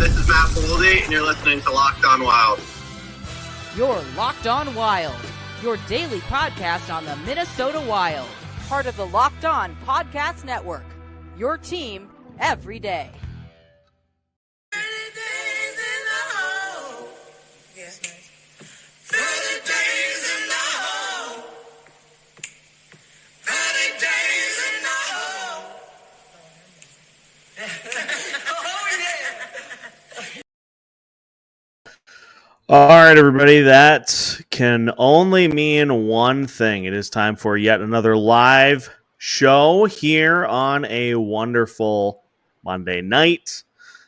this is Matt Boldy, and you're listening to Locked On Wild. You're Locked On Wild, your daily podcast on the Minnesota Wild. Part of the Locked On Podcast Network, your team every day. All right, everybody, that can only mean one thing. It is time for yet another live show here on a wonderful Monday night.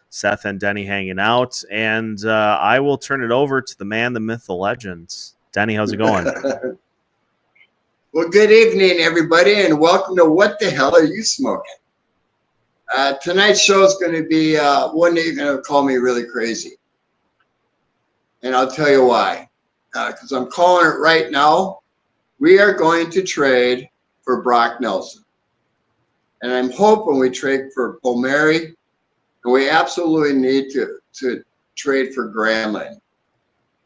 Seth and Denny hanging out, and I will turn it over to the man, the myth, the legend. Denny, how's it going? Well, good evening, everybody, and welcome to What the Hell Are You Smoking? Tonight's show is going to be one day you're going to call me really crazy. And I'll tell you why. Because I'm calling it right now. We are going to trade for Brock Nelson. And I'm hoping we trade for Palmieri. And we absolutely need to trade for Gramlin.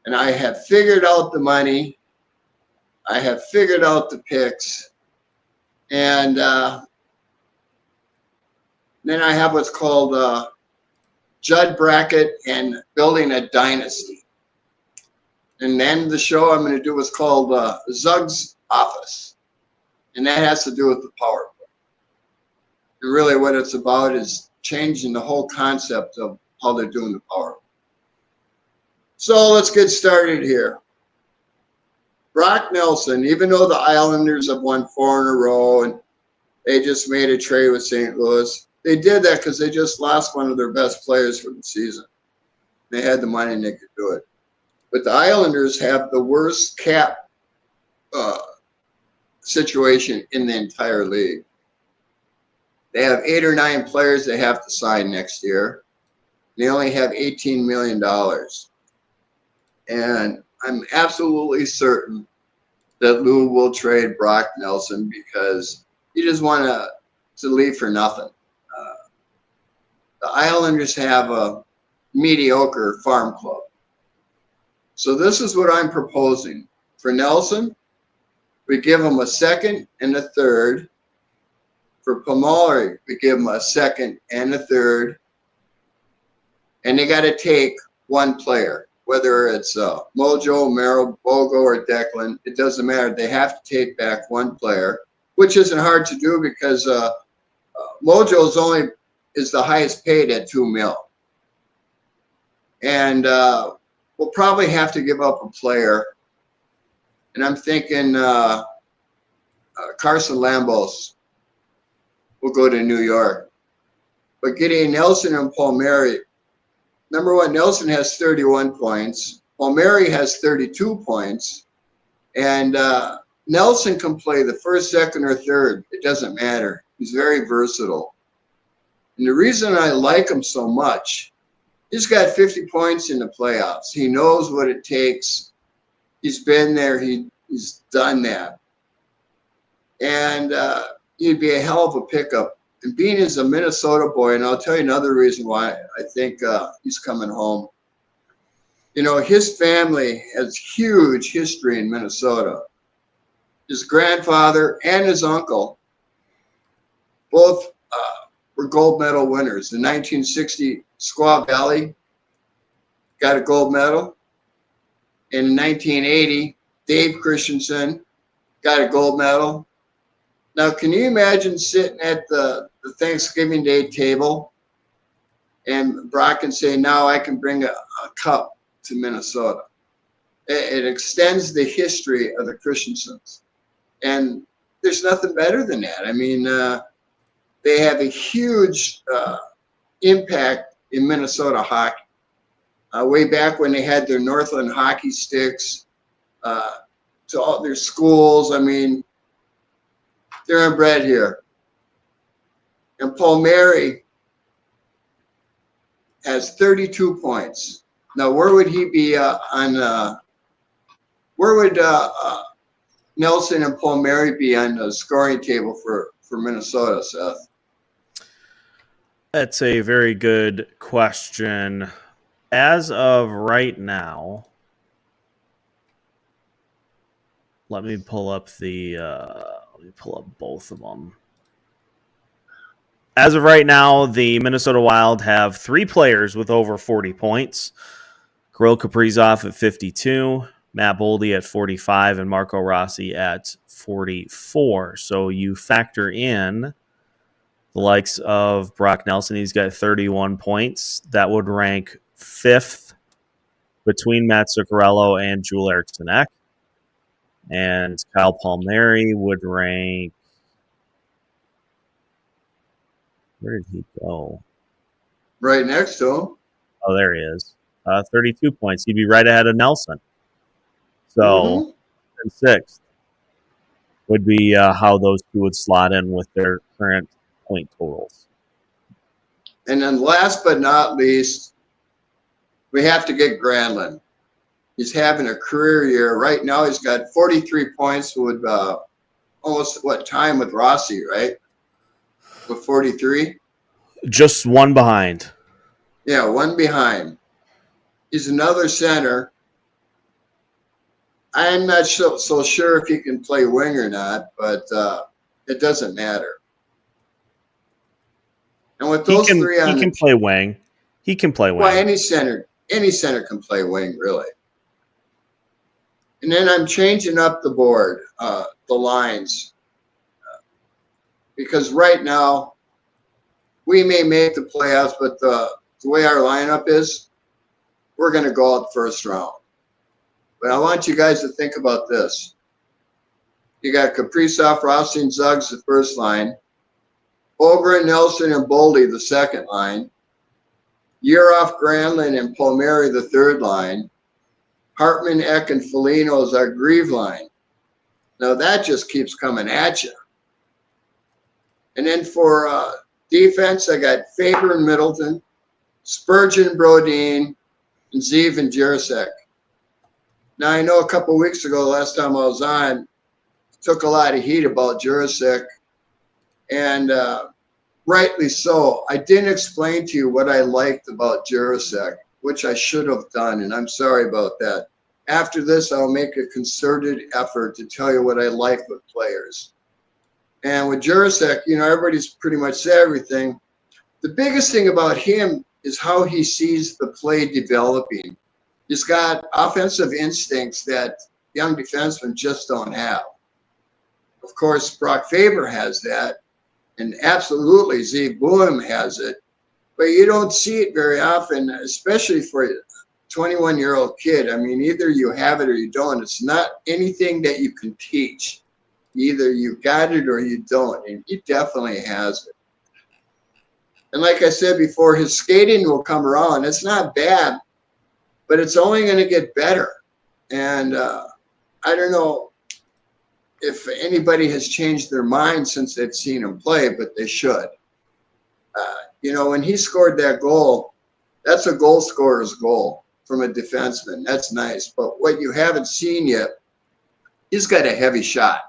And I have figured out the money. I have figured out the picks. And then I have what's called Judd Bracket and Building a Dynasty. And then the show I'm going to do what's called Zug's Office. And that has to do with the power play. And really what it's about is changing the whole concept of how they're doing the power play. So let's get started here. Brock Nelson, even though the Islanders have won 4 in a row and they just made a trade with St. Louis, they did that because they just lost one of their best players for the season. They had the money and they could do it. But the Islanders have the worst cap situation in the entire league. They have 8 or 9 players they have to sign next year. They only have $18 million. And I'm absolutely certain that Lou will trade Brock Nelson because he just want to leave for nothing. The Islanders have a mediocre farm club. So this is what I'm proposing. For Nelson, we give him a second and a third. For Palmieri, we give him a second and a third. And they got to take one player, whether it's Mojo, Merrill, Bogo, or Declan. It doesn't matter. They have to take back one player, which isn't hard to do because Mojo is the highest paid at $2 million. And we'll probably have to give up a player. And I'm thinking Carson Lambos will go to New York. But getting Nelson and Palmieri, number one, Nelson has 31 points. Palmieri has 32 points. And Nelson can play the first, second, or third. It doesn't matter. He's very versatile. And the reason I like him so much, he's got 50 points in the playoffs. He knows what it takes. He's been there. He's done that. And he'd be a hell of a pickup. And being as a Minnesota boy, and I'll tell you another reason why I think he's coming home. You know, his family has huge history in Minnesota. His grandfather and his uncle both were gold medal winners. The 1960 Squaw Valley got a gold medal. In 1980, Dave Christensen got a gold medal. Now, can you imagine sitting at the Thanksgiving Day table and Brock can say, now I can bring a cup to Minnesota? It extends the history of the Christensens. And there's nothing better than that. I mean, they have a huge impact in Minnesota hockey. Way back when they had their Northland hockey sticks to all their schools, I mean, they're inbred here. And Palmieri has 32 points. Now, where would he be where would Nelson and Palmieri be on the scoring table for Minnesota, Seth? That's a very good question. As of right now, let me pull up both of them. As of right now, the Minnesota Wild have 3 players with over 40 points. Kirill Kaprizov at 52, Matt Boldy at 45, and Marco Rossi at 44. So you factor in the likes of Brock Nelson. He's got 31 points. That would rank 5th between Matt Zuccarello and Joel Eriksson Ek. And Kyle Palmieri would rank... Where did he go? Right next to him. Oh, there he is. 32 points. He'd be right ahead of Nelson. So, 6th would be how those two would slot in with their current point totals. And then last but not least, we have to get Granlund. He's having a career year. Right now he's got 43 points with almost time with Rossi, right? With 43? Just one behind. Yeah, one behind. He's another center. I'm not so sure if he can play wing or not, but it doesn't matter. And with those three on, he can play wing. He can play wing. Well, any center can play wing, really. And then I'm changing up the board, the lines, because right now we may make the playoffs, but the way our lineup is, we're going to go out first round. But I want you guys to think about this. You got Kaprizov, Rossi, and Zuggs the first line. Ogren, Nelson, and Boldy the second line. Yurov, Granlund, and Palmieri the third line. Hartman, Ek, and Foligno is our Grieve line. Now that just keeps coming at you. And then for defense, I got Faber and Middleton, Spurgeon, Brodin, and Zeev and Jurasek. Now, I know a couple of weeks ago, last time I was on, took a lot of heat about Jurasek, and rightly so. I didn't explain to you what I liked about Jurasek, which I should have done, and I'm sorry about that. After this, I'll make a concerted effort to tell you what I like with players. And with Jurasek, everybody's pretty much said everything. The biggest thing about him is how he sees the play developing. He's got offensive instincts that young defensemen just don't have. Of course, Brock Faber has that, and absolutely Zeev Boehm has it, but you don't see it very often, especially for a 21-year-old kid. I mean, either you have it or you don't. It's not anything that you can teach. Either you got it or you don't, and he definitely has it. And like I said before, his skating will come around. It's not bad, but it's only going to get better. And I don't know if anybody has changed their mind since they've seen him play, but they should. When he scored that goal, that's a goal scorer's goal from a defenseman. That's nice. But what you haven't seen yet, he's got a heavy shot,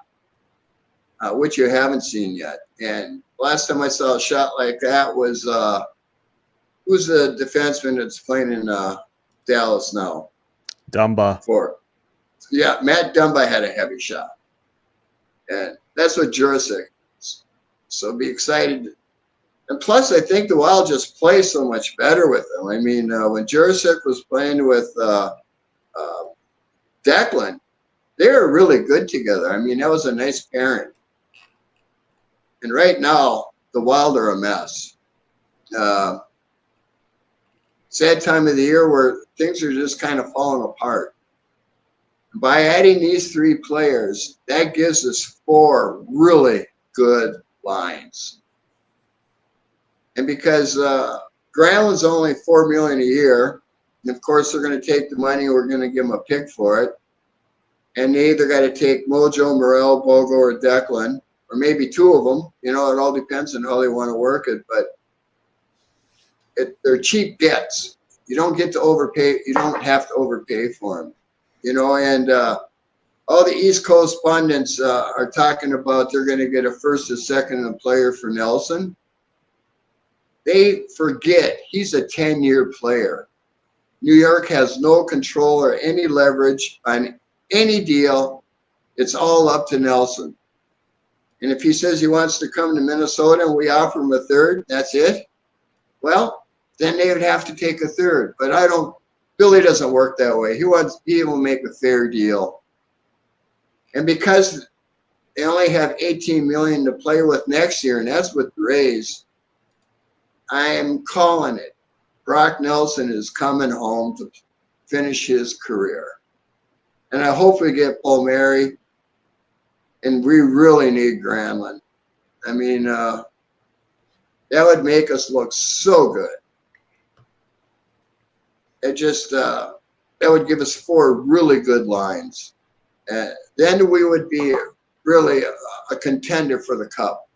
which you haven't seen yet. And last time I saw a shot like that was who's the defenseman that's playing in Dallas now? Dumba. Yeah, Matt Dumba had a heavy shot. And that's what Jurasek is. So be excited. And plus, I think the Wild just play so much better with him. I mean, when Jurasek was playing with Declan, they were really good together. I mean, that was a nice pairing. And right now, the Wild are a mess. Sad time of the year where things are just kind of falling apart. By adding these 3 players, that gives us 4 really good lines. And because Granlund's only $4 million a year, and of course they're going to take the money, we're going to give them a pick for it. And they either got to take Mojo, Morel, Bogo, or Declan, or maybe 2 of them. It all depends on how they want to work it. But they're cheap gets. You don't get to overpay. You don't have to overpay for them. And all the East Coast pundits are talking about they're going to get a first or second player for Nelson. They forget he's a 10-year player. New York has no control or any leverage on any deal. It's all up to Nelson. And if he says he wants to come to Minnesota and we offer him a third, that's it. Well, then they would have to take a third. But Billy doesn't work that way. He will make a fair deal. And because they only have $18 million to play with next year, and that's with the Rays, I am calling it. Brock Nelson is coming home to finish his career. And I hope we get Palmieri, and we really need Granlund. I mean, that would make us look so good. It just, that would give us 4 really good lines. Then we would be really a contender for the Cup.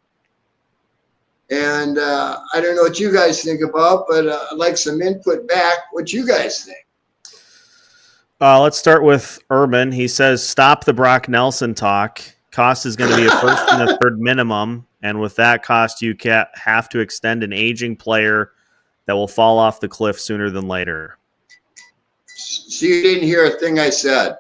And I don't know what you guys think about, but I'd like some input back. What you guys think? Let's start with Urban. He says, stop the Brock Nelson talk. Cost is going to be a first and a third minimum. And with that cost, you have to extend an aging player that will fall off the cliff sooner than later. So you didn't hear a thing I said.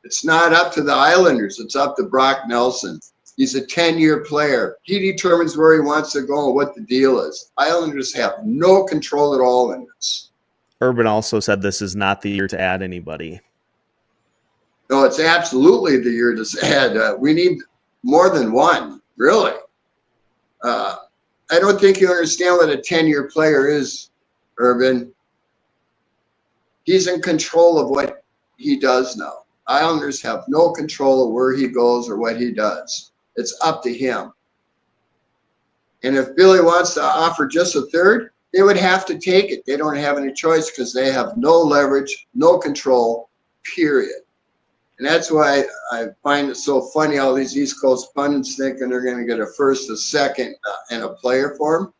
It's not up to the Islanders. It's up to Brock Nelson. He's a 10-year player. He determines where he wants to go and what the deal is. Islanders have no control at all in this. Urban also said this is not the year to add anybody. No, it's absolutely the year to add. We need more than one, really. I don't think you understand what a 10-year player is, Urban. He's in control of what he does now. Islanders have no control of where he goes or what he does. It's up to him. And if Billy wants to offer just a third, they would have to take it. They don't have any choice because they have no leverage, no control, period. And that's why I find it so funny, all these East Coast pundits thinking they're going to get a first, a second, and a player for him.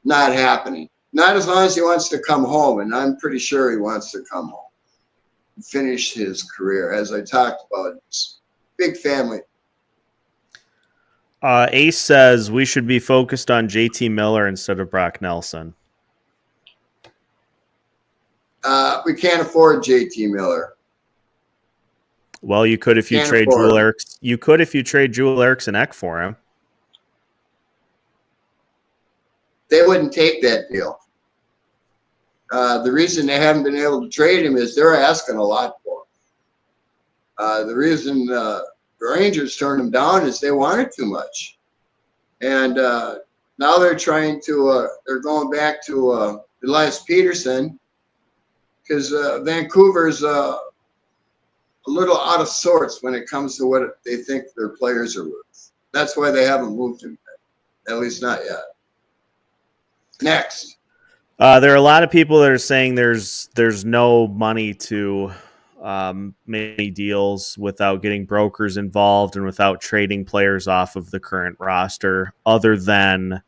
Not happening. Not as long as he wants to come home, and I'm pretty sure he wants to come home and finish his career. As I talked about, it's big family. Ace says we should be focused on JT Miller instead of Brock Nelson. We can't afford JT Miller. Well, you could if you trade Joel Eriksson. You could if you trade Joel Eriksson Ek for him. They wouldn't take that deal. The reason they haven't been able to trade him is they're asking a lot for him. The reason the Rangers turned him down is they wanted too much. And now they're trying to, they're going back to Elias Peterson because Vancouver's a little out of sorts when it comes to what they think their players are worth. That's why they haven't moved him yet, at least not yet. Next. There are a lot of people that are saying there's no money to make deals without getting brokers involved and without trading players off of the current roster other than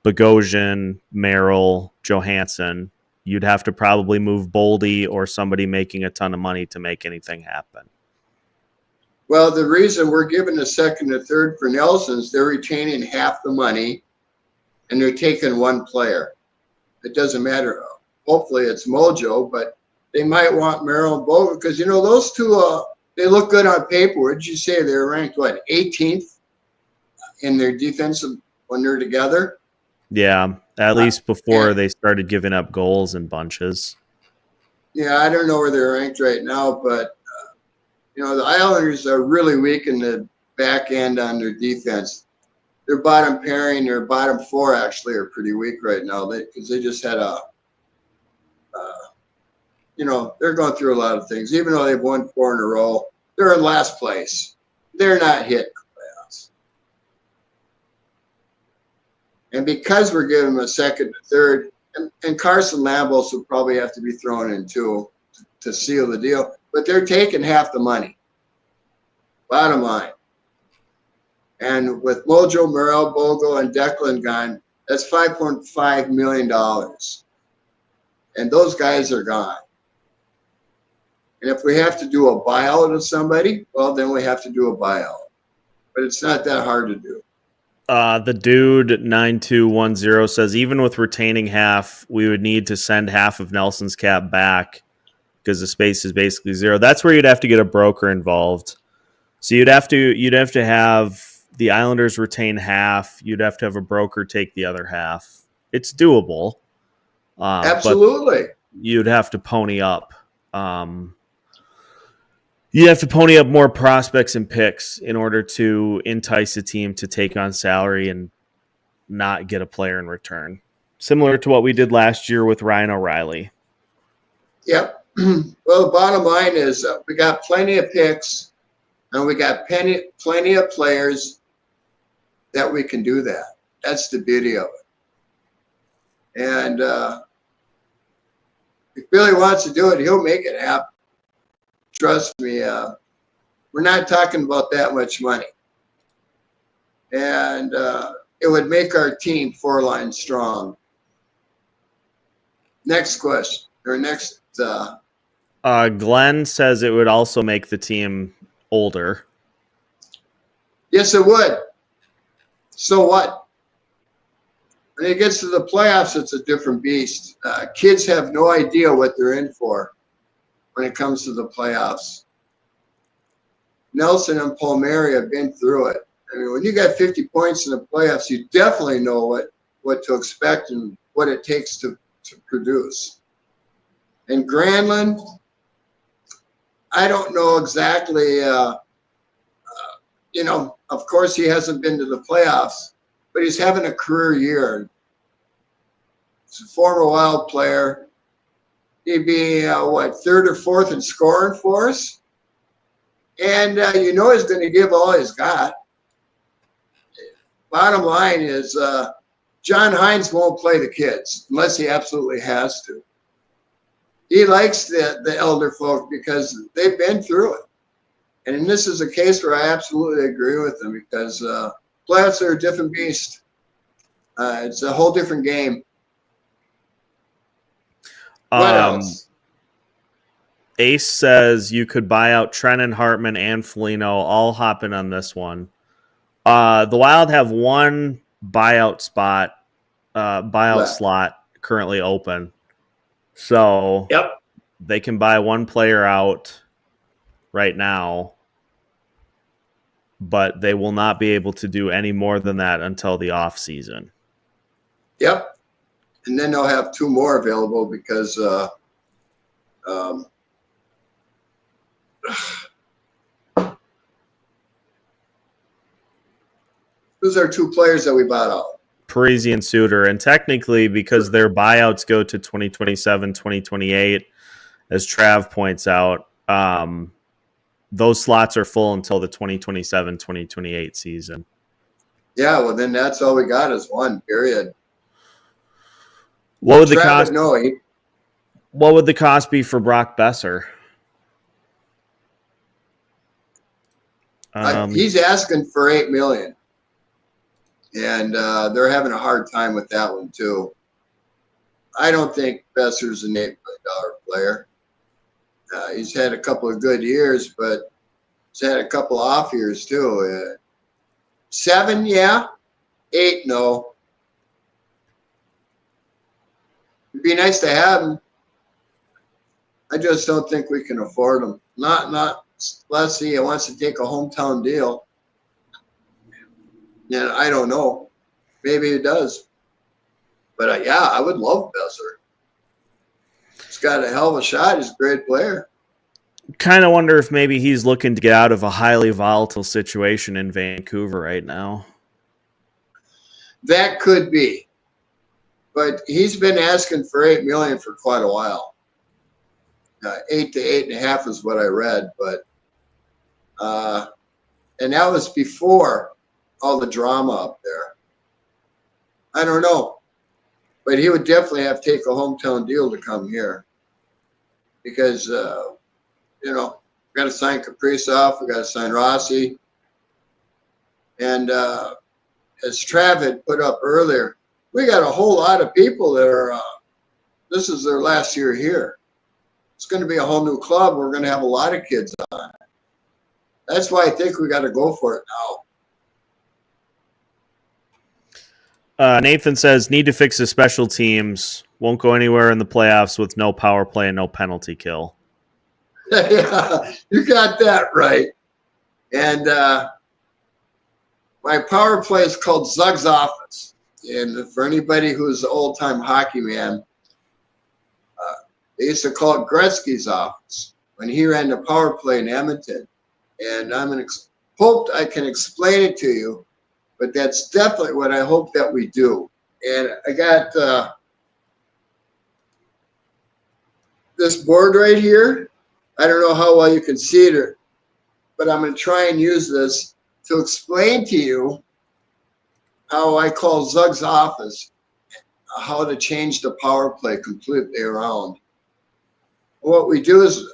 Bogosian, Merrill, Johansson. You'd have to probably move Boldy or somebody making a ton of money to make anything happen. Well, the reason we're giving a second or third for Nelson's, they're retaining half the money and they're taking one player. It doesn't matter. Hopefully it's Mojo, but they might want Merrill and Bogut because, you know, those two, they look good on paper. What did you say? They were ranked, 18th in their defensive when they're together? Yeah, at least before they started giving up goals in bunches. Yeah, I don't know where they're ranked right now, but, you know, the Islanders are really weak in the back end on their defense. Their bottom pairing, their bottom four actually are pretty weak right now because they just had you know, they're going through a lot of things. Even though they've won 4 in a row, they're in last place. They're not hitting playoffs. And because we're giving them a second, a third, and Carson Lambos will probably have to be thrown in too to seal the deal, but they're taking half the money. Bottom line. And with Mojo, Merrill, Bogle, and Declan gone, that's $5.5 million. And those guys are gone. And if we have to do a buyout of somebody, well, then we have to do a buyout. But it's not that hard to do. The dude 9210 says even with retaining half, we would need to send half of Nelson's cap back because the space is basically zero. That's where you'd have to get a broker involved. So you'd have to have the Islanders retain half. You'd have to have a broker take the other half. It's doable. Absolutely. But you'd have to pony up. You have to pony up more prospects and picks in order to entice a team to take on salary and not get a player in return. Similar to what we did last year with Ryan O'Reilly. Yep. Well, the bottom line is we got plenty of picks and we got plenty of players that we can do that. That's the beauty of it. And if Billy wants to do it, he'll make it happen. Trust me, we're not talking about that much money. And it would make our team 4 lines strong. Next question, or next. Glenn says it would also make the team older. Yes, it would. So what? When it gets to the playoffs, it's a different beast. Kids have no idea what they're in for when it comes to the playoffs. Nelson and Palmieri have been through it. I mean, when you got 50 points in the playoffs, you definitely know what to expect and what it takes to produce. And Granlund, I don't know exactly, of course he hasn't been to the playoffs, but he's having a career year. He's a former Wild player. He'd be, 3rd or 4th in scoring for us. And he's going to give all he's got. Bottom line is John Hines won't play the kids unless he absolutely has to. He likes the elder folk because they've been through it. And this is a case where I absolutely agree with them because playoffs are a different beast. It's a whole different game. What else? Ace says you could buy out Trennan, Hartman, and Foligno, all hopping on this one. The Wild have one buyout slot currently open. So Yep. They can buy one player out right now, but they will not be able to do any more than that until the off season. Yep. And then they'll have 2 more available because who's our 2 players that we bought out? Parisi and Suter. And technically, because their buyouts go to 2027, 2028, as Trav points out, those slots are full until the 2027, 2028 season. Yeah, well, then that's all we got is 1, period. What would the cost? What would the cost be for Brock Besser? He's asking for $8 million, and they're having a hard time with that one too. I don't think Besser's an $8 million player. He's had a couple of good years, but he's had a couple of off years too. 7, yeah. 8, no. It'd be nice to have him. I just don't think we can afford him. Not. Let's see. He wants to take a hometown deal. Yeah, I don't know. Maybe he does. But yeah, I would love Besser. He's got a hell of a shot. He's a great player. Kind of wonder if maybe he's looking to get out of a highly volatile situation in Vancouver right now. That could be. But he's been asking for $8 million for quite a while. 8 to 8.5 is what I read, but and that was before all the drama up there. I don't know, but he would definitely have to take a hometown deal to come here because we got to sign Kaprizov, we got to sign Rossi, and as Trav had put up earlier, we got a whole lot of people that are. This is their last year here. It's going to be a whole new club. We're going to have a lot of kids on it. That's why I think we got to go for it now. Nathan says, need to fix the special teams. Won't go anywhere in the playoffs with no power play and no penalty kill. Yeah, you got that right. And my power play is called Zug's Office. And for anybody who's an old-time hockey man, they used to call it Gretzky's office when he ran the power play in Edmonton. And hoped I can explain it to you, but that's definitely what I hope that we do. And I got this board right here. I don't know how well you can see it, but I'm going to try and use this to explain to you how I call Zug's office, how to change the power play completely around. What we do is,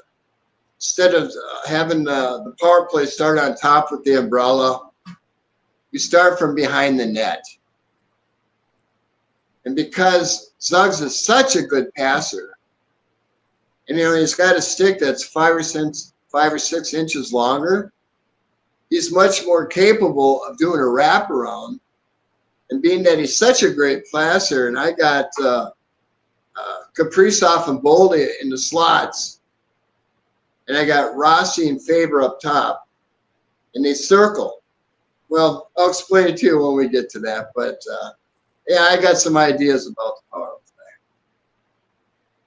instead of having the power play start on top with the umbrella, you start from behind the net. And because Zuggs is such a good passer, and he's got a stick that's 5 or 6 inches longer, he's much more capable of doing a wraparound. And being that he's such a great passer, and I got Kaprizov and Boldy in the slots, and I got Rossi and Faber up top, and they circle. Well, I'll explain it to you when we get to that, but yeah, I got some ideas about the power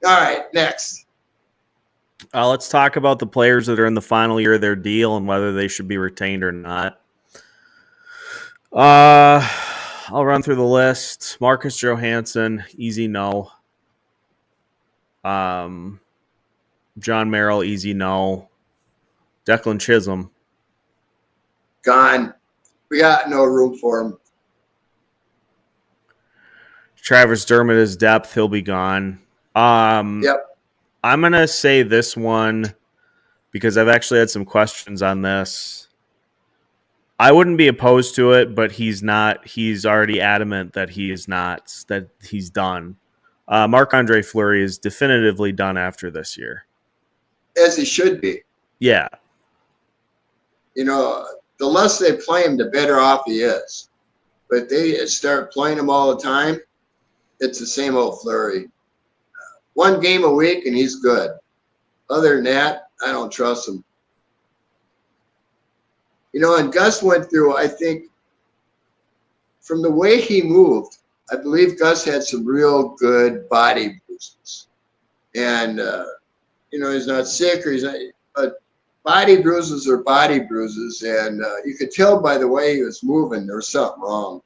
play. All right, next. Let's talk about the players that are in the final year of their deal and whether they should be retained or not. I'll run through the list. Marcus Johansson, easy no. John Merrill, easy no. Declan Chisholm, Gone. We got no room for him. Travis Dermott is depth. He'll be gone. Yep. I'm going to say this one because I've actually had some questions on this. I wouldn't be opposed to it, but he's not. He's already adamant that he is not, that he's done. Marc-Andre Fleury is definitively done after this year. As he should be. Yeah. The less they play him, the better off he is. But if they start playing him all the time, it's the same old Fleury. 1 game a week, and he's good. Other than that, I don't trust him. And Gus went through, I think, from the way he moved, I believe Gus had some real good body bruises. And, he's not sick or he's not, but body bruises are body bruises. And you could tell by the way he was moving, there was something wrong.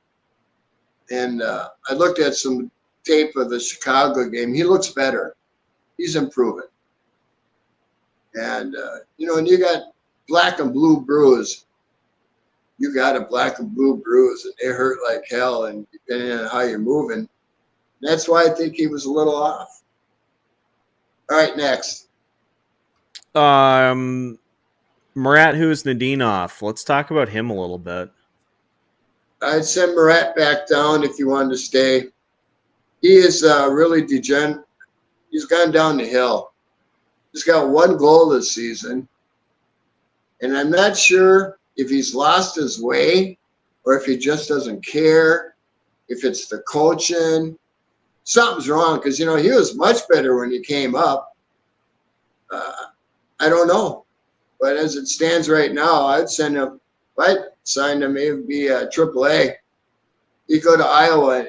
And I looked at some tape of the Chicago game. He looks better. He's improving. And, when you got black and blue bruise, you got a black and blue bruise, and they hurt like hell, and depending on how you're moving. That's why I think he was a little off. All right, next. Murat Husnudinov. Let's talk about him a little bit. I'd send Murat back down if you wanted to stay. He is really degenerate. He's gone down the hill. He's got 1 goal this season. And I'm not sure if he's lost his way or if he just doesn't care, if it's the coaching. Something's wrong because, he was much better when he came up. I don't know. But as it stands right now, I'd send him. If I signed him, it would be AAA. He'd go to Iowa and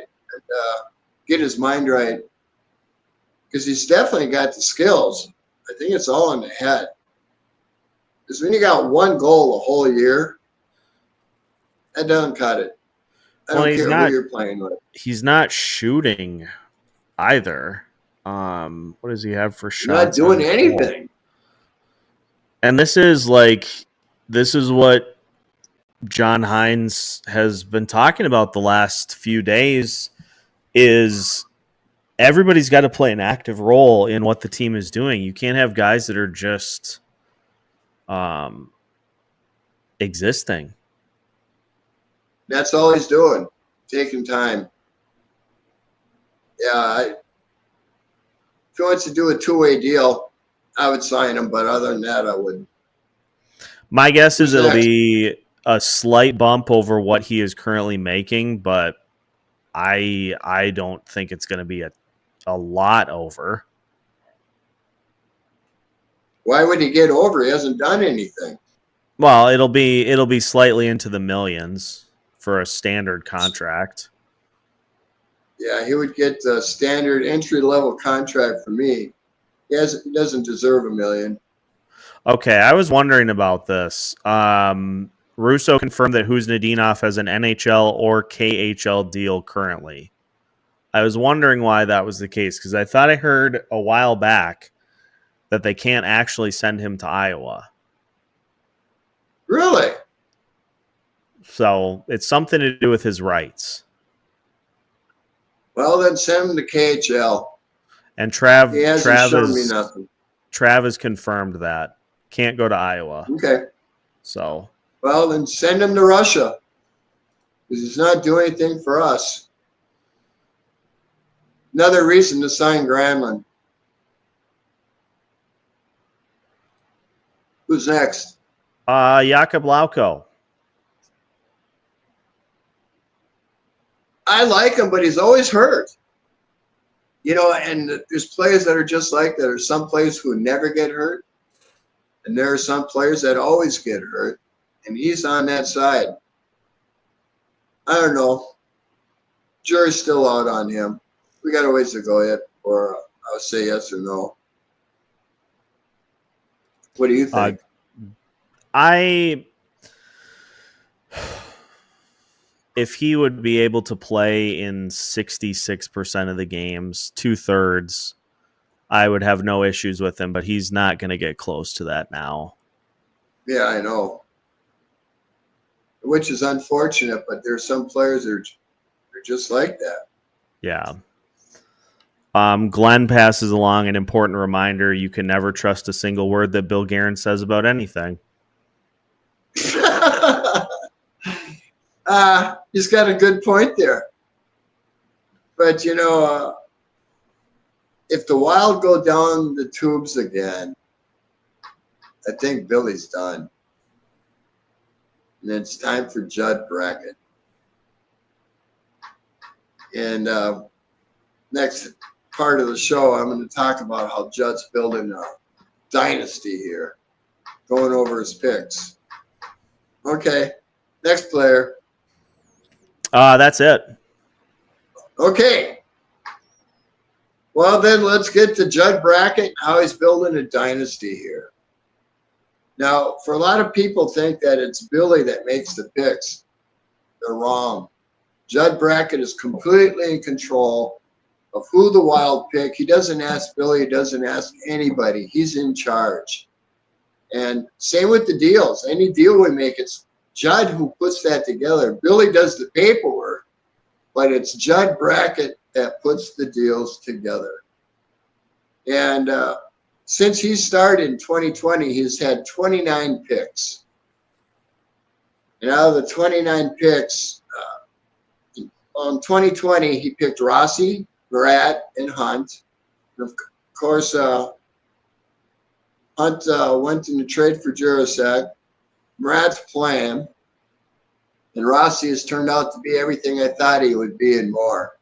get his mind right because he's definitely got the skills. I think it's all in the head. Because when you got 1 goal a whole year, that doesn't cut it. I don't care who you're playing with. He's not shooting either. What does he have for shots? Not doing anything. And this is what John Hines has been talking about the last few days is everybody's got to play an active role in what the team is doing. You can't have guys that are just existing. That's all he's doing, taking time. Yeah, if he wants to do a 2-way deal, I would sign him, but other than that, I wouldn't. My guess is it'll be a slight bump over what he is currently making, but I don't think it's going to be a lot over. Why would he get over? He hasn't done anything. Well, it'll be slightly into the millions for a standard contract. Yeah, he would get a standard entry-level contract for me. He doesn't deserve $1 million. Okay, I was wondering about this. Russo confirmed that Kuznetsov has an NHL or KHL deal currently. I was wondering why that was the case because I thought I heard a while back that they can't actually send him to Iowa. Really? So it's something to do with his rights. Well, then send him to KHL. And He hasn't shown me nothing. Trav has confirmed that. Can't go to Iowa. Okay. So. Well, then send him to Russia because he's not doing anything for us. Another reason to sign Granlund. Who's next? Jakub Lauko. I like him, but he's always hurt. You know, and there's players that are just like that. There's some players who never get hurt, and there are some players that always get hurt, and he's on that side. I don't know. Jury's still out on him. We got a ways to go yet, or I'll say yes or no. What do you think? If he would be able to play in 66% of the games, 2/3, I would have no issues with him, but he's not going to get close to that now. Yeah, I know. Which is unfortunate, but there's some players that are just like that. Yeah. Glenn passes along an important reminder. You can never trust a single word that Bill Guerin says about anything. He's got a good point there. But, you know, if the Wild go down the tubes again, I think Billy's done. And it's time for Judd Brackett. And next part of the show, I'm going to talk about how Judd's building a dynasty here, going over his picks. Okay, next player. That's it. Okay. Well, then let's get to Judd Brackett, how he's building a dynasty here. Now, for a lot of people think that it's Billy that makes the picks. They're wrong. Judd Brackett is completely in control of who the Wild pick. He doesn't ask Billy. He doesn't ask anybody. He's in charge. And same with the deals. Any deal we make, it's Judd who puts that together. Billy does the paperwork, but it's Judd Brackett that puts the deals together. And since he started in 2020, he's had 29 picks. And out of the 29 picks, on 2020, he picked Rossi, Murat, and Hunt. And of course, Hunt went in the trade for Jurasek. Murat's playing. And Rossi has turned out to be everything I thought he would be and more.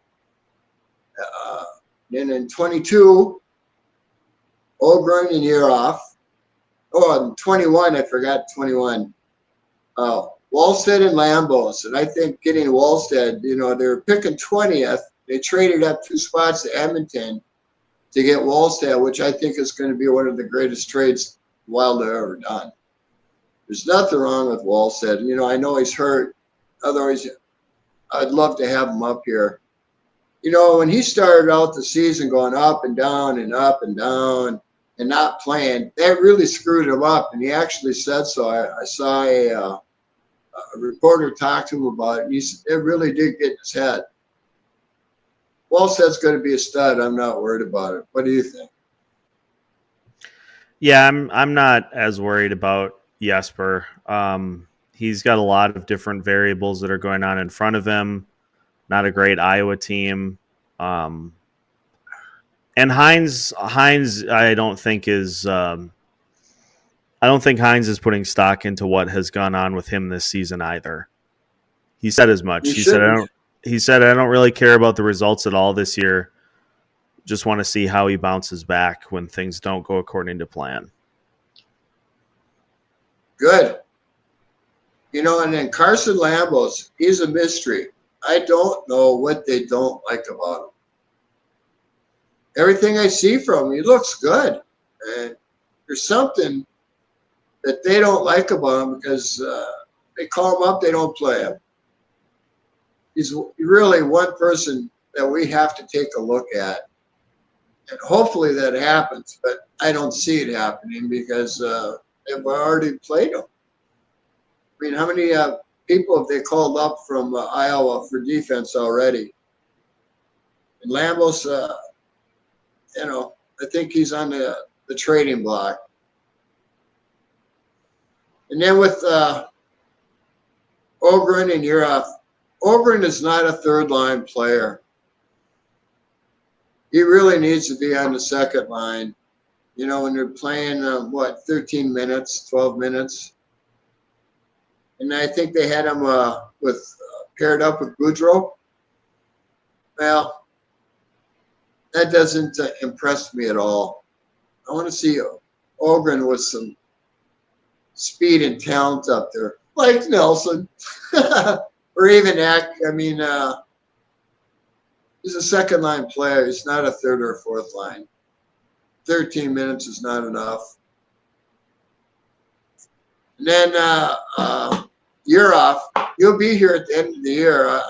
Then in 22, Ogren and Yerov. Oh, in 21, I forgot 21. Wallstead and Lambos. And I think getting Wallstead, you know, they were picking 20th. They traded up 2 spots to Edmonton to get Wallstead, which I think is going to be one of the greatest trades Wild have ever done. There's nothing wrong with Wallstead. You know, I know he's hurt. Otherwise, I'd love to have him up here. You know, when he started out the season going up and down and up and down and not playing, that really screwed him up. And he actually said so. I saw a reporter talk to him about it. And he said it really did get in his head. Wallstead's going to be a stud. I'm not worried about it. What do you think? Yeah, I'm not as worried about Jesper. He's got a lot of different variables that are going on in front of him. Not a great Iowa team. And Hines, I don't think is. I don't think Hines is putting stock into what has gone on with him this season either. He said as much. He said, he said, I don't really care about the results at all this year. Just want to see how he bounces back when things don't go according to plan. Good. And then Carson Lambos, he's a mystery. I don't know what they don't like about him. Everything I see from him, he looks good. And there's something that they don't like about him because they call him up, they don't play him. He's really one person that we have to take a look at. And hopefully that happens, but I don't see it happening because they've already played him. I mean, how many people have they called up from Iowa for defense already? And Lambos, I think he's on the trading block. And then with Ogren and Uraf, Ogren is not a third-line player. He really needs to be on the second line. When they're playing, 13 minutes, 12 minutes. And I think they had him paired up with Goudreau. Well, that doesn't impress me at all. I want to see Ogren with some speed and talent up there, like Nelson, or even Eck. I mean, he's a second-line player. He's not a third or fourth line. 13 minutes is not enough. And then Uraf, he'll be here at the end of the year.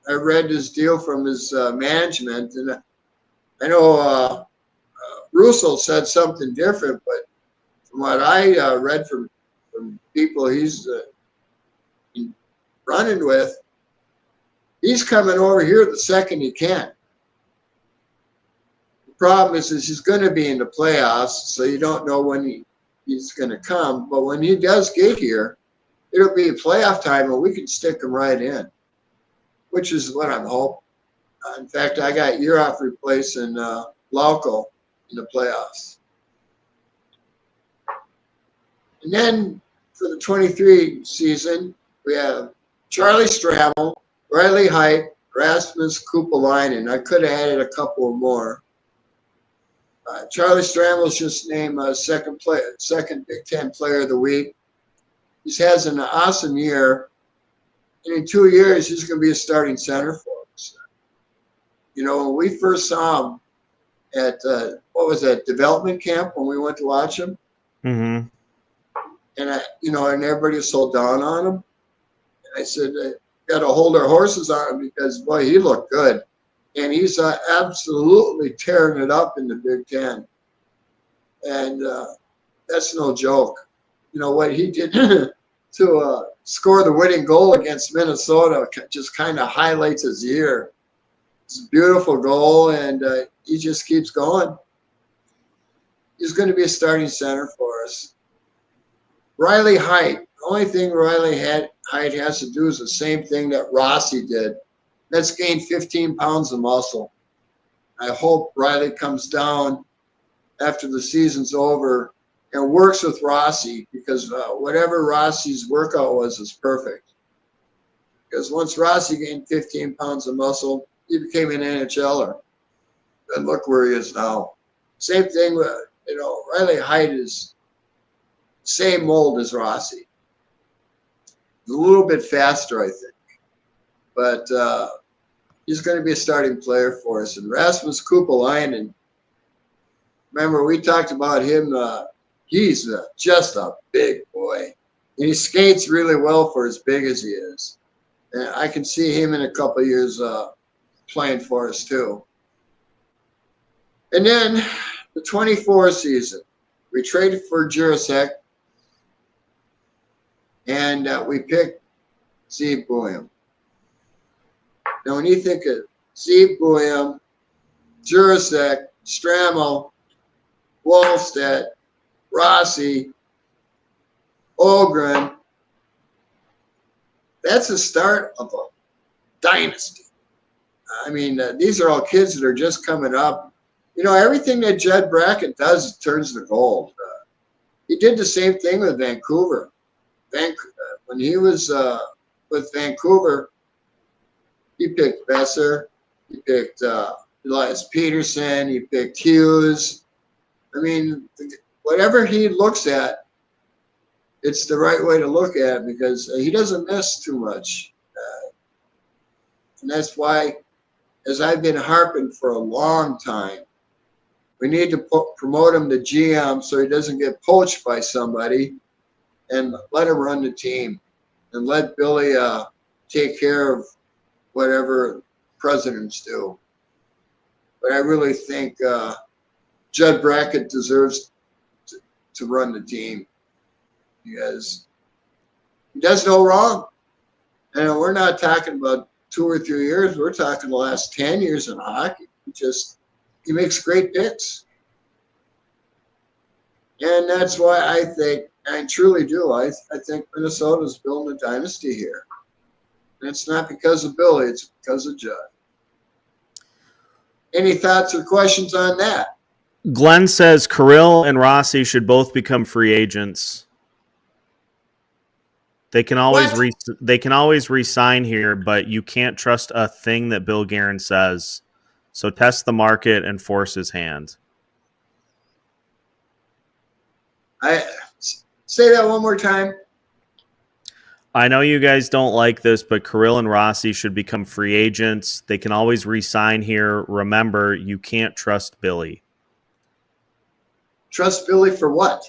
I read his deal from his management, and I know Russo said something different, but from what I read from people he's running with, he's coming over here the second he can. The problem is he's going to be in the playoffs, so you don't know when he's going to come. But when he does get here, it'll be playoff time, and we can stick him right in, which is what I'm hoping. In fact, I got Uraf replacing Lauco in the playoffs. And then for the 23 season, we have Charlie Stramel, Riley Heidt, Rasmus Kupalainen. I could have added a couple more. Charlie Stramel's just named second Big Ten Player of the Week. He has an awesome year, and in 2 years, he's going to be a starting center for us. When we first saw him at development camp when we went to watch him, Mm-hmm. and and everybody was so down on him. And I said, got to hold our horses on him because boy, he looked good, and he's absolutely tearing it up in the Big Ten, and that's no joke. What he did to score the winning goal against Minnesota just kind of highlights his year. It's a beautiful goal, and he just keeps going. He's going to be a starting center for us. Riley Heidt. The only thing Riley Heidt has to do is the same thing that Rossi did. That's gain 15 pounds of muscle. I hope Riley comes down after the season's over and works with Rossi, because whatever Rossi's workout was is perfect. Because once Rossi gained 15 pounds of muscle, he became an NHLer. And look where he is now. Same thing with, Riley Heidt is same mold as Rossi. A little bit faster, I think. But he's going to be a starting player for us. And Rasmus Kupalainen, remember, we talked about him. He's just a big boy. And he skates really well for as big as he is. And I can see him in a couple of years playing for us, too. And then the 24 season, we traded for Jurasek, and we picked Steve Buium. Now, when you think of Steve Buium, Jurasek, Stramel, Wallstedt, Rossi, Ogren, that's the start of a dynasty. I mean, these are all kids that are just coming up. Everything that Judd Brackett does turns to gold. He did the same thing with Vancouver. When he was with Vancouver, He picked Besser. He picked Elias Peterson. He picked Hughes. I mean, whatever he looks at, it's the right way to look at it because he doesn't miss too much. And that's why, as I've been harping for a long time, we need to promote him to GM so he doesn't get poached by somebody and let him run the team and let Billy take care of whatever presidents do. But I really think Judd Brackett deserves to run the team because he does no wrong. And we're not talking about 2 or 3 years. We're talking the last 10 years in hockey. He makes great picks. And that's why I truly do. I think Minnesota's building a dynasty here. And it's not because of Billy, it's because of Judd. Any thoughts or questions on that? Glenn says Kirill and Rossi should both become free agents. They can always re-sign here, but you can't trust a thing that Bill Guerin says. So test the market and force his hand. Say that one more time. I know you guys don't like this, but Kirill and Rossi should become free agents. They can always re-sign here. Remember, you can't trust Billy. Trust Billy for what?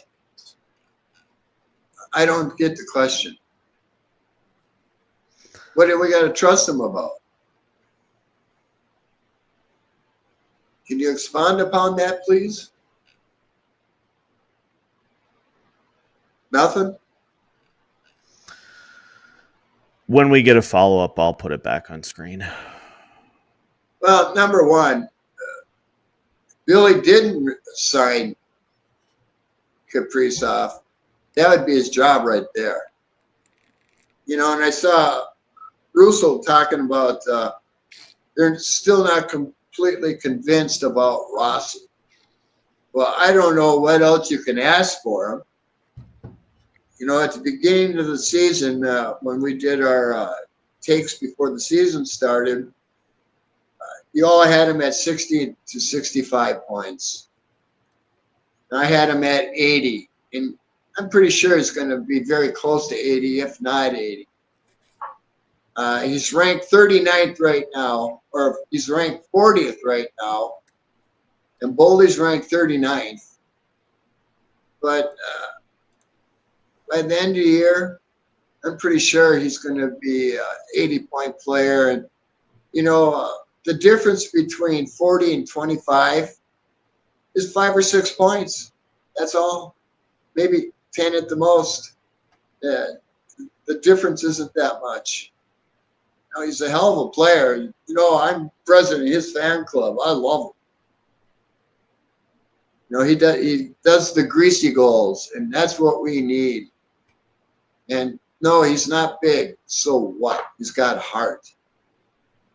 I don't get the question. What do we got to trust him about? Can you expand upon that, please? Nothing? When we get a follow-up, I'll put it back on screen. Well, number one, Billy didn't sign Kaprizov. That would be his job right there. You know, and I saw Russo talking about they're still not completely convinced about Rossi. Well, I don't know what else you can ask for him. You know, at the beginning of the season, when we did our takes before the season started, you all had him at 60 to 65 points. And I had him at 80. And I'm pretty sure he's going to be very close to 80, if not 80. He's ranked 39th right now, or he's ranked 40th right now. And Boldy's ranked 39th. But by the end of the year, I'm pretty sure he's going to be an 80-point player. And, you know, the difference between 40 and 25 is 5 or 6 points. That's all. Maybe 10 at the most. The difference isn't that much. You know, he's a hell of a player. You know, I'm president of his fan club. I love him. You know, he does the greasy goals, and that's what we need. And no, he's not big. So what? He's got heart.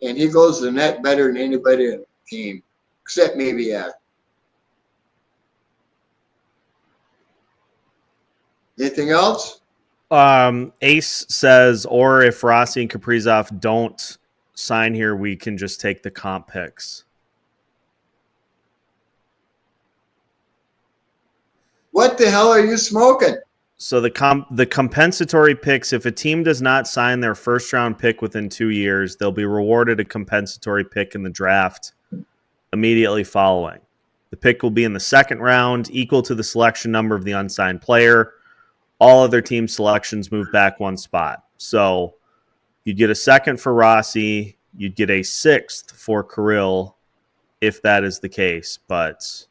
And he goes to the net better than anybody in the team, except maybe Ack. Anything else? Ace says, or if Rossi and Kaprizov don't sign here, we can just take the comp picks. What the hell are you smoking? So the compensatory picks, if a team does not sign their first-round pick within 2 years, they'll be rewarded a compensatory pick in the draft immediately following. The pick will be in the second round, equal to the selection number of the unsigned player. All other team selections move back one spot. So you'd get a second for Rossi. You'd get a sixth for Kirill if that is the case. But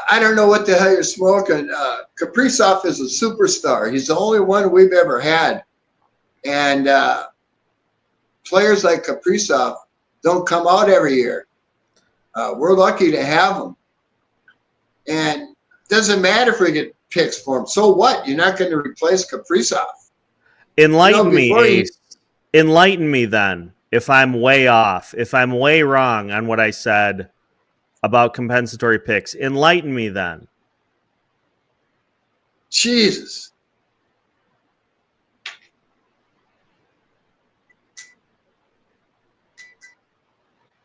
I don't know what the hell you're smoking. Kaprizov is a superstar. He's the only one we've ever had. And players like Kaprizov don't come out every year. We're lucky to have him. And it doesn't matter if we get picks for him. So what? You're not going to replace Kaprizov. Enlighten me, Ace. Enlighten me then if I'm way off, if I'm way wrong on what I said about compensatory picks. Enlighten me then. Jesus.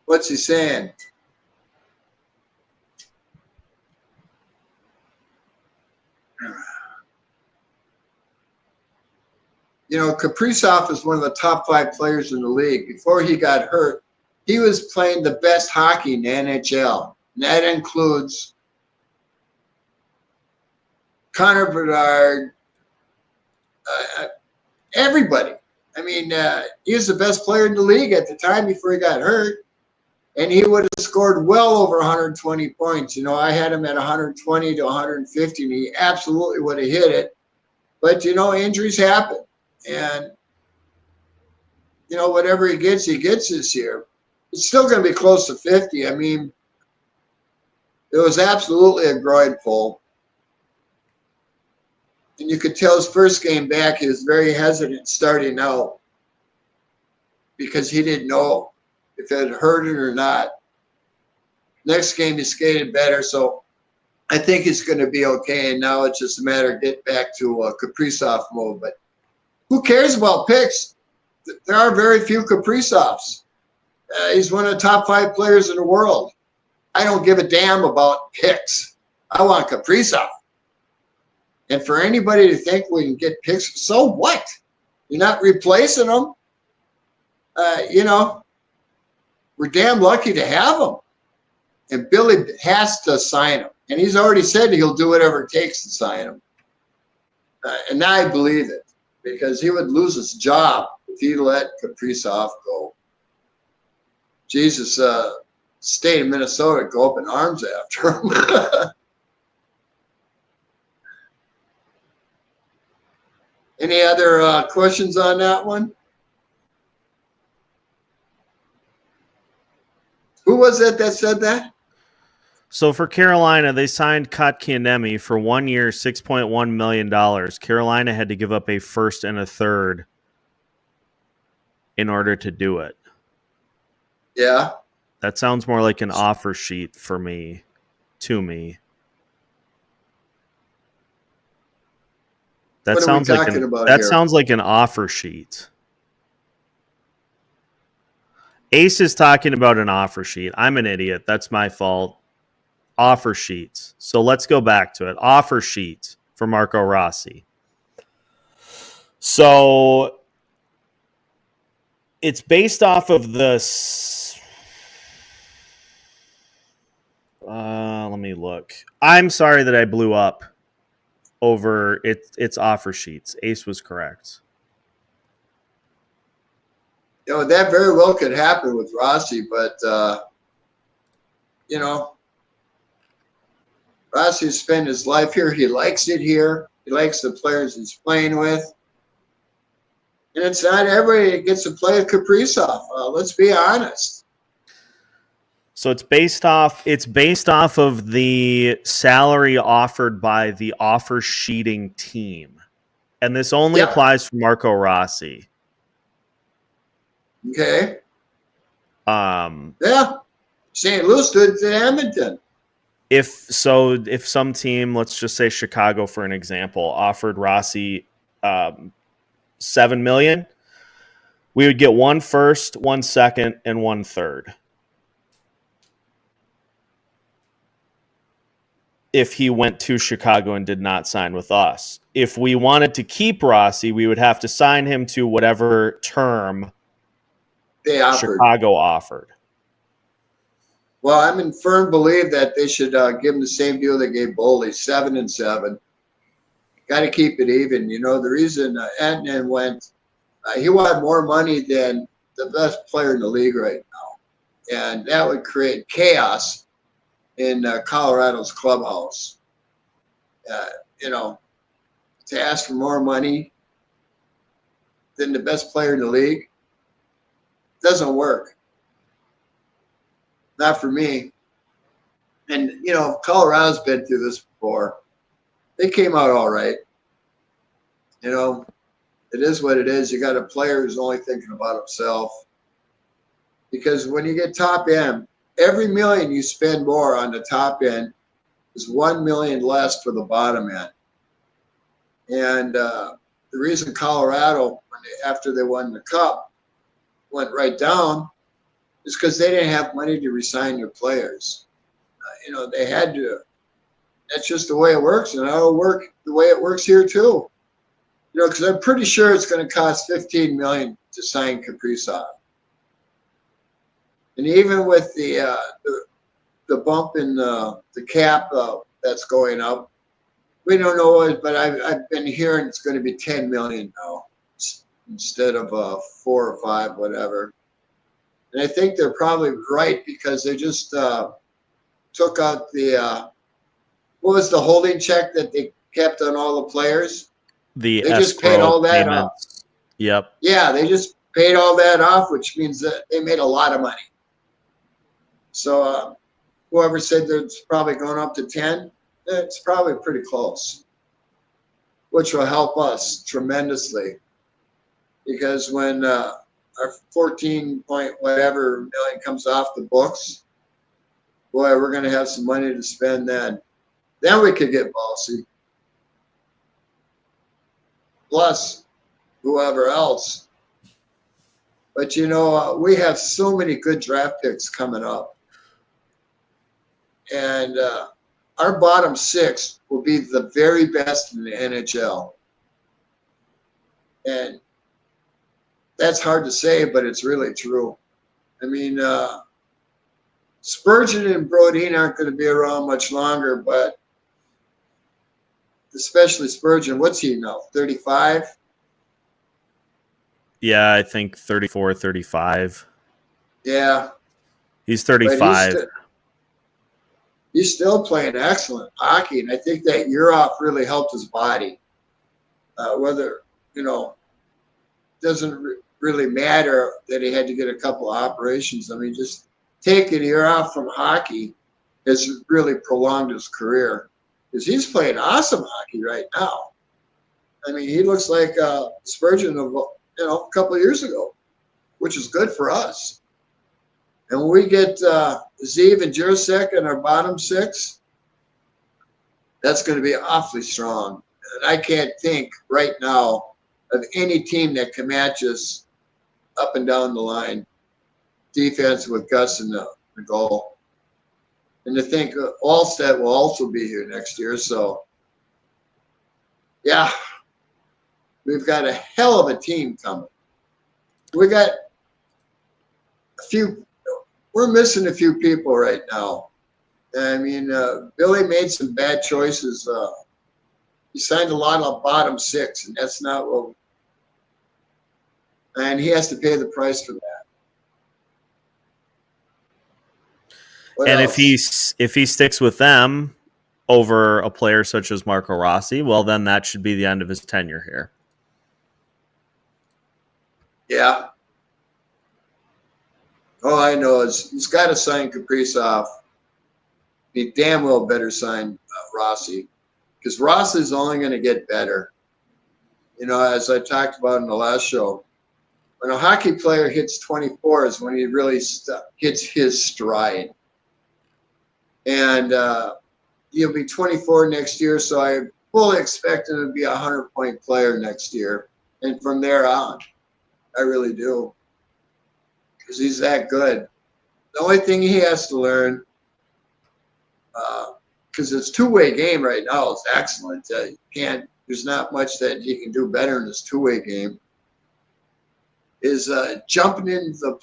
What's he saying? You know, Kaprizov is one of the top 5 players in the league. Before he got hurt, he was playing the best hockey in the NHL. And that includes Connor Bedard, everybody. I mean, he was the best player in the league at the time before he got hurt. And he would have scored well over 120 points. You know, I had him at 120 to 150, and he absolutely would have hit it. But, you know, injuries happen. And, you know, whatever he gets this year. It's still going to be close to 50. I mean, it was absolutely a groin pull. And you could tell his first game back, he was very hesitant starting out because he didn't know if it hurt it or not. Next game, he skated better, so I think he's going to be okay. And now it's just a matter of getting back to Kaprizov mode. But who cares about picks? There are very few Kaprizovs. He's one of the top 5 players in the world. I don't give a damn about picks. I want Kaprizov. And for anybody to think we can get picks, so what? You're not replacing them. You know, we're damn lucky to have him. And Billy has to sign him. And he's already said he'll do whatever it takes to sign him. And I believe it, because he would lose his job if he let Kaprizov go. Jesus, state of Minnesota go up in arms after him. Any other questions on that one? Who was it that said that? So for Carolina, they signed Kotkaniemi for 1 year, $6.1 million. Carolina had to give up a first and a third in order to do it. Yeah. That sounds more like an offer sheet for me, to me. That sounds like an offer sheet. Ace is talking about an offer sheet. I'm an idiot. That's my fault. Offer sheets. So let's go back to it. Offer sheet for Marco Rossi. So it's based off of this. Let me look. I'm sorry that I blew up over its offer sheets. Ace was correct. You know, that very well could happen with Rossi, but, you know, Rossi spent his life here. He likes it here. He likes the players he's playing with. And it's not everybody that gets to play with Kaprizov. Let's be honest. So it's based off of the salary offered by the offer sheeting team. And this only applies for Marco Rossi. Okay. Yeah. St. Louis did to Edmonton. If some team, let's just say Chicago for an example, offered Rossi $7 million, we would get 1 first, 1 second, and 1 third. If he went to Chicago and did not sign with us. If we wanted to keep Rossi, we would have to sign him to whatever term Chicago offered. Well, I'm in firm belief that they should give him the same deal they gave Boley, 7 and 7. Got to keep it even. You know, the reason Ednan went, he wanted more money than the best player in the league right now. And that would create chaos in Colorado's clubhouse. You know, to ask for more money than the best player in the league doesn't work. Not for me. And, you know, Colorado's been through this before. They came out all right. You know, it is what it is. You got a player who's only thinking about himself. Because when you get top end, every million you spend more on the top end is 1 million less for the bottom end. And the reason Colorado, after they won the cup, went right down is because they didn't have money to resign their players. They had to. That's just the way it works, and it'll work the way it works here too. Because I'm pretty sure it's going to cost $15 million to sign Kaprizov, and even with the bump in the cap that's going up, we don't know what. But I've been hearing it's going to be $10 million now instead of 4 or 5, whatever. And I think they're probably right because they just took out the what was the holding check that they kept on all the players? They just paid all that off. Yep. Yeah, they just paid all that off, which means that they made a lot of money. So whoever said that it's probably going up to 10, it's probably pretty close, which will help us tremendously. Because when our 14 point whatever million comes off the books, boy, we're going to have some money to spend then. Then we could get Ballsy. Plus whoever else. But we have so many good draft picks coming up. And our bottom 6 will be the very best in the NHL. And that's hard to say, but it's really true. I mean, Spurgeon and Brodin aren't going to be around much longer, but especially Spurgeon. What's he now, 35? Yeah, I think 34, 35. Yeah. He's 35. He's still playing excellent hockey, and I think that year off really helped his body. Whether, doesn't really matter that he had to get a couple of operations. I mean, just taking a year off from hockey has really prolonged his career because he's playing awesome hockey right now. I mean, he looks like Spurgeon of a couple of years ago, which is good for us. And when we get Zeev and Jirasek in our bottom 6, that's going to be awfully strong. And I can't think right now of any team that can match us up and down the line. Defense with Gus in the goal. And to think Allsted will also be here next year. So, yeah, we've got a hell of a team coming. We got we're missing a few people right now. I mean, Billy made some bad choices. He signed a lot of bottom 6, and that's not what. And he has to pay the price for that. What and else? if he sticks with them over a player such as Marco Rossi, well, then that should be the end of his tenure here. Yeah. All I know is he's got to sign Kaprizov. He damn well better sign Rossi, because Rossi's only going to get better. As I talked about in the last show, when a hockey player hits 24 is when he really hits his stride. And he'll be 24 next year, so I fully expect him to be a 100-point player next year. And from there on, I really do. Because he's that good. The only thing he has to learn, because his two-way game right now is excellent. There's not much that he can do better in his two-way game, is jumping into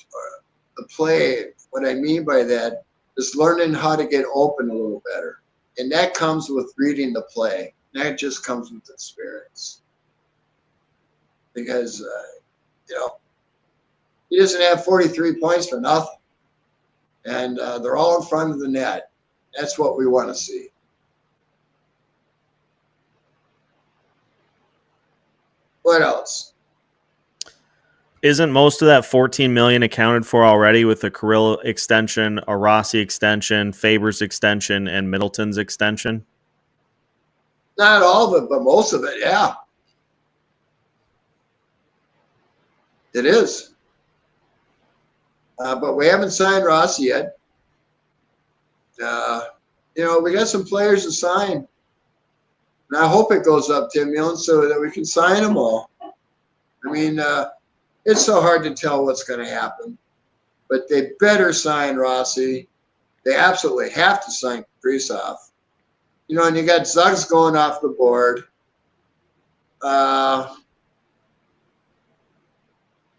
the play. What I mean by that is learning how to get open a little better. And that comes with reading the play. That just comes with experience. Because, he doesn't have 43 points for nothing. And they're all in front of the net. That's what we want to see. What else? Isn't most of that $14 million accounted for already with the Kirill extension, a Rossi extension, Faber's extension, and Middleton's extension? Not all of it, but most of it, yeah. It is. But we haven't signed Rossi yet. We got some players to sign. And I hope it goes up 10 million so that we can sign them all. I mean, it's so hard to tell what's going to happen. but they better sign Rossi. They absolutely have to sign Kaprizov. And you got Zuggs going off the board.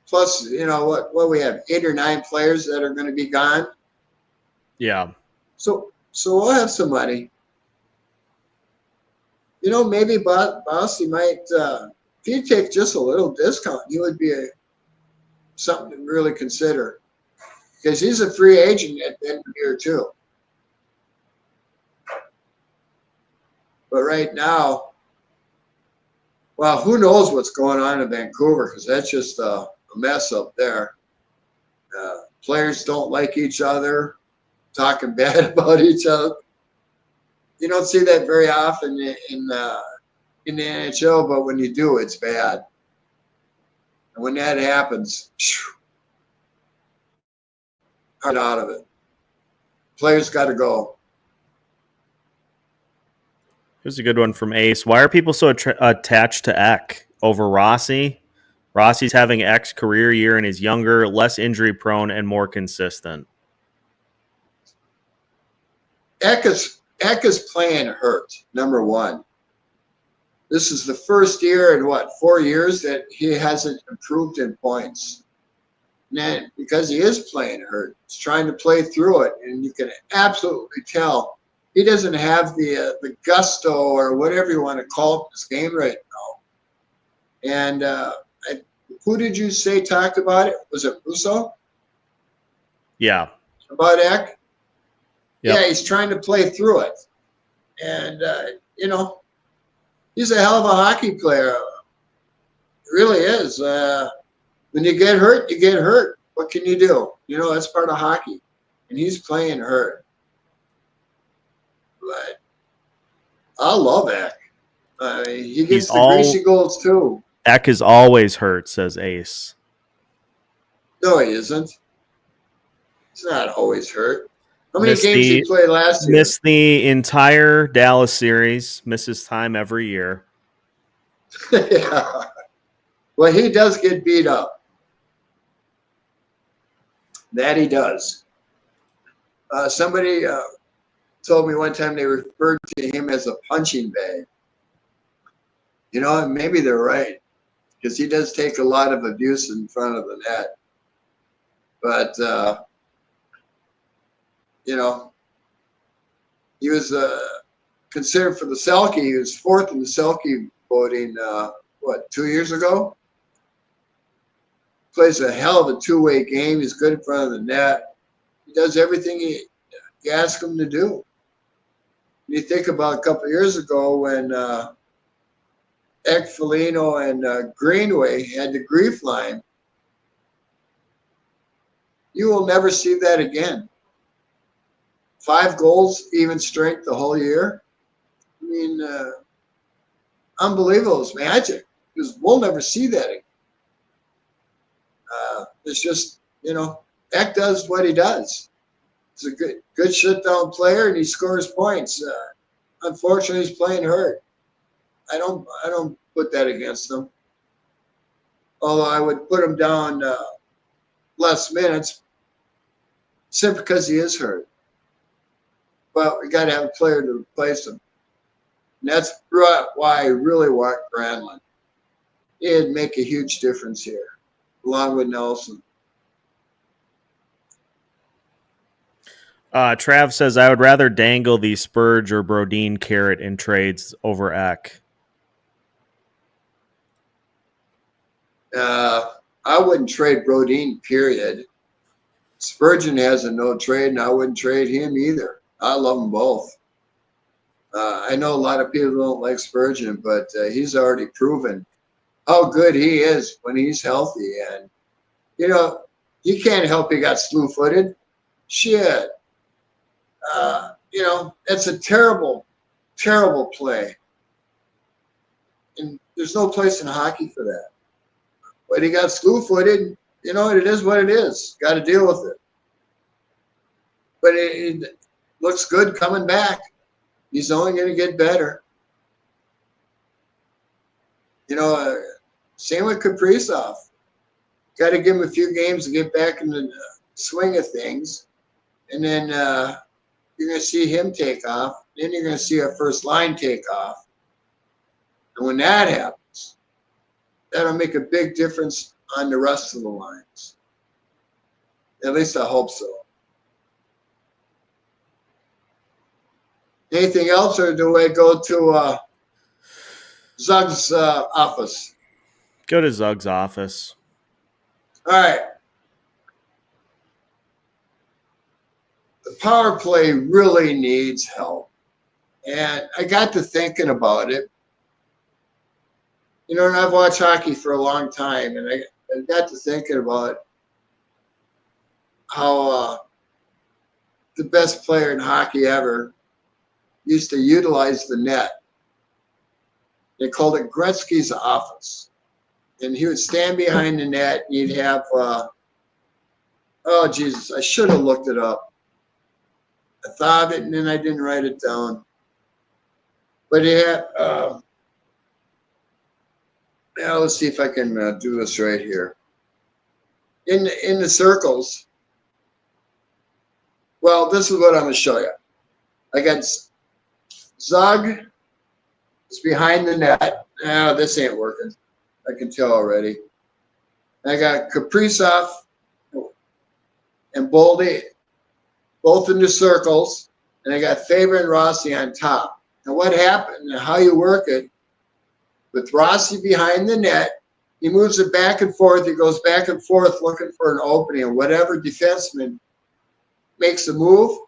Plus, what we have 8 or 9 players that are going to be gone. Yeah. So we'll have some money. Maybe Bossy might, if he'd take just a little discount, he would be something to really consider. Because he's a free agent at the end of the year, too. But right now, well, who knows what's going on in Vancouver, because that's just a mess up there. Players don't like each other, talking bad about each other. You don't see that very often in the NHL, but when you do, it's bad. And when that happens, hard out of it. Players got to go. Here's a good one from Ace. Why are people so attached to Eck over Rossi? Rossi's having Eck's career year and he's younger, less injury prone, and more consistent. Eck is playing hurt, number one. This is the first year in 4 years that he hasn't improved in points. And then, because he is playing hurt, he's trying to play through it, and you can absolutely tell he doesn't have the gusto or whatever you want to call it in this game right now. And who did you say talked about it? Was it Russo? Yeah. About Eck? Yep. Yeah, he's trying to play through it. And, he's a hell of a hockey player. He really is. When you get hurt, you get hurt. What can you do? That's part of hockey. And he's playing hurt. But I love Eck. He gets the greasy goals, too. Eck is always hurt, says Ace. No, he isn't. He's not always hurt. How many games did he play last year? Missed the entire Dallas series. Misses time every year. Yeah. Well, he does get beat up. That he does. Somebody told me one time they referred to him as a punching bag. And maybe they're right, because he does take a lot of abuse in front of the net. But, he was considered for the Selke. He was 4th in the Selke voting, 2 years ago? Plays a hell of a two-way game. He's good in front of the net. He does everything you ask him to do. You think about a couple of years ago when Eck, Foligno, and Greenway had the grief line. You will never see that again. 5 goals, even strength the whole year. I mean, unbelievable. It's magic, because we'll never see that again. It's just, Eck does what he does. He's a good shutdown player, and he scores points. Unfortunately, he's playing hurt. I don't put that against him. Although I would put him down less minutes, simply because he is hurt. But we got to have a player to replace him. And that's why I really want Granlund. It'd make a huge difference here, along with Nelson. Trav says, I would rather dangle the Spurge or Brodeen carrot in trades over Eck. I wouldn't trade Brodeen, period. Spurgeon has a no trade, and I wouldn't trade him either. I love them both. I know a lot of people don't like Spurgeon, but he's already proven how good he is when he's healthy. And, he can't help he got slew-footed. Shit. That's a terrible, terrible play. And there's no place in hockey for that. But he got slew-footed. It is what it is. Got to deal with it. But it looks good coming back. He's only going to get better. Same with Kaprizov. Got to give him a few games to get back in the swing of things, and then you're going to see him take off. Then you're going to see our first line take off. And when that happens, that'll make a big difference on the rest of the lines. At least I hope so. Anything else, or do I go to Zug's office? Go to Zug's office. All right. The power play really needs help. And I got to thinking about it. You know, and I've watched hockey for a long time, and I got to thinking about how the best player in hockey ever used to utilize the net. They called it Gretzky's office. And he would stand behind the net, and he'd have, oh, Jesus, I should have looked it up. I thought of it, and then I didn't write it down. But he had, now let's see if I can do this right here. In the circles, well, this is what I'm going to show you. I got Zug is behind the net. Now this ain't working. I can tell already. I got Kaprizov and Boldy both in the circles, and I got Faber and Rossi on top. And what happened and how you work it, with Rossi behind the net, he moves it back and forth. He goes back and forth looking for an opening, and whatever defenseman makes a move,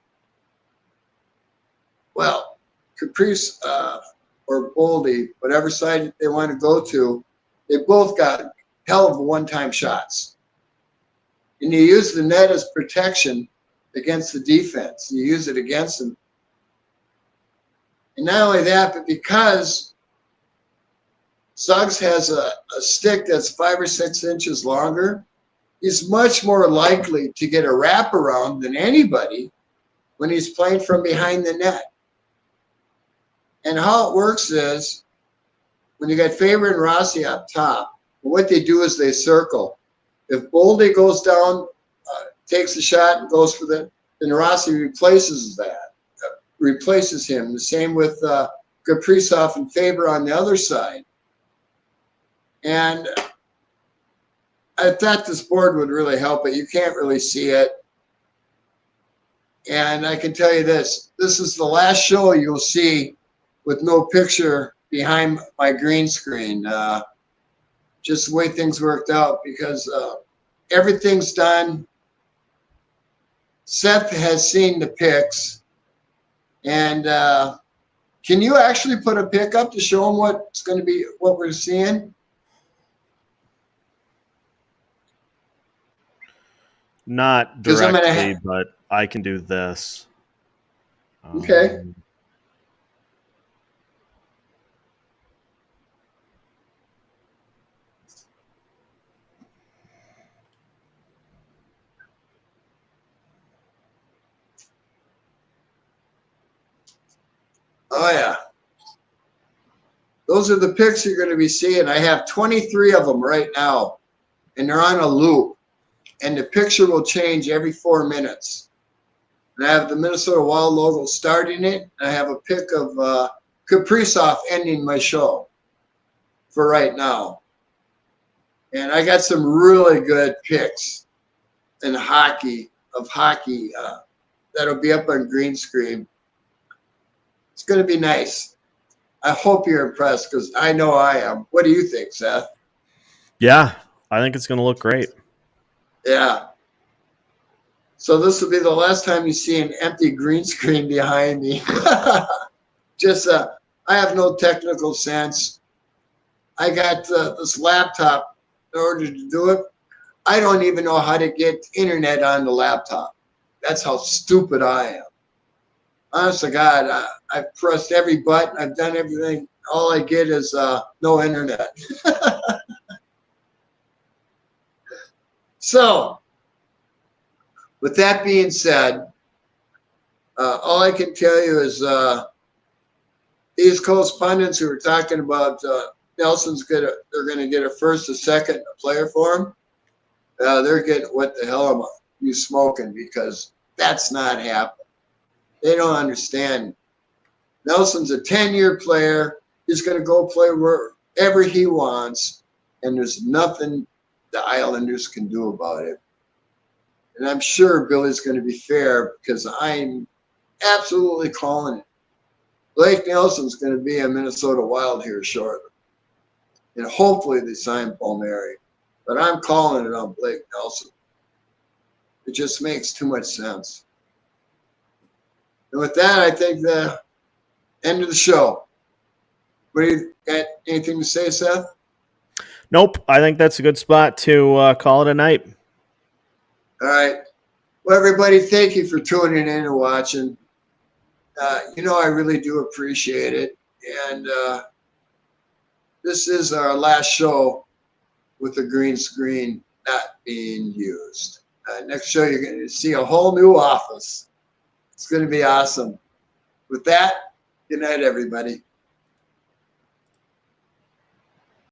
well, Caprice or Boldy, whatever side they want to go to, they both got hell of one-time shots. And you use the net as protection against the defense. You use it against them. And not only that, but because Suggs has a stick that's 5 or 6 inches longer, he's much more likely to get a wraparound than anybody when he's playing from behind the net. And how it works is, when you got Faber and Rossi up top, what they do is they circle. If Boldy goes down, takes a shot and goes for the, then Rossi replaces him. The same with Kaprizov and Faber on the other side. And I thought this board would really help it. You can't really see it. And I can tell you this is the last show you'll see with no picture behind my green screen. Just the way things worked out, because everything's done. Seth has seen the pics. And can you actually put a pic up to show him what's going to be, what we're seeing? Not directly, but I can do this. Okay. Oh, yeah. Those are the pics you're going to be seeing. I have 23 of them right now, and they're on a loop. And the picture will change every 4 minutes. And I have the Minnesota Wild logo starting it. And I have a pic of Kaprizov ending my show for right now. And I got some really good pics in hockey, that'll be up on green screen. It's going to be nice. I hope you're impressed, because I know I am. What do you think, Seth? Yeah, I think it's going to look great. Yeah. So this will be the last time you see an empty green screen behind me. Just, I have no technical sense. I got this laptop in order to do it. I don't even know how to get internet on the laptop. That's how stupid I am. Honest to God, I've pressed every button. I've done everything. All I get is no internet. So, with that being said, all I can tell you is these Coast pundits who were talking about Nelson's they're going to get a first, a second, a player for him. They're getting, what the hell you smoking, because that's not happening. They don't understand. Nelson's a 10-year player. He's going to go play wherever he wants, and there's nothing the Islanders can do about it. And I'm sure Billy's going to be fair, because I'm absolutely calling it. Blake Nelson's going to be a Minnesota Wild here shortly. And hopefully they sign Palmieri. But I'm calling it on Blake Nelson. It just makes too much sense. And with that, I think the end of the show. What do you got? Anything to say, Seth? Nope. I think that's a good spot to call it a night. All right. Well, everybody, thank you for tuning in and watching. I really do appreciate it. And this is our last show with the green screen not being used. Next show, you're going to see a whole new office. It's going to be awesome. With that, good night, everybody.